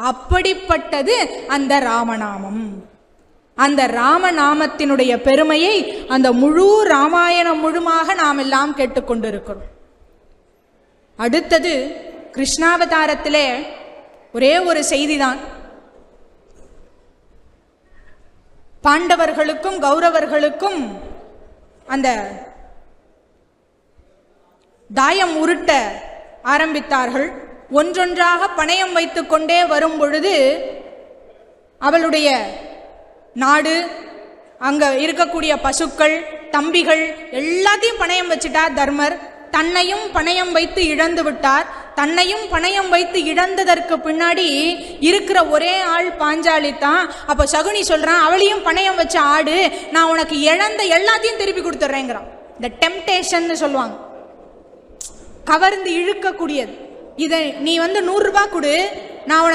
அப்படிப்பட்டது அந்த ராமநாமம். அந்த ராமநாமத்தினுடைய பெருமையை அந்த முழு ராமாயணம் முழுமாக நாம் எல்லாம் கேட்டுக்கொண்டிருக்கிறோம். அடுத்தது கிருஷ்ணாவதாரத்திலே ஒரே ஒரு செய்திதான். பாண்டவர்களுக்கும் கௌரவர்களுக்கும் அந்த தாயம் உருட்ட ஆரம்பித்தார்கள். ஒன்றொன்றாக பணயம் வைத்து கொண்டே வரும் பொழுது அவளுடைய நாடு, அங்க இருக்கக்கூடிய பசுக்கள், தம்பிகள் எல்லாத்தையும் பணயம் வச்சுட்டா தர்மர். தன்னையும் பணயம் வைத்து இழந்து விட்டார். தன்னையும் பணயம் வைத்து இழந்ததற்கு பின்னாடி இருக்கிற ஒரே ஆள் பாஞ்சாலி தான். அப்போ சகுனி சொல்றான், அவளையும் பணயம் வச்ச ஆடு, நான் உனக்கு இழந்த எல்லாத்தையும் திருப்பி கொடுத்துட்றேங்கிறான். இந்த டெம்டேஷன் சொல்லுவாங்க, கவர்ந்து இழுக்கக்கூடியது. இதை நீ 100 ரூபாய் கொடு, நான் உனக்கு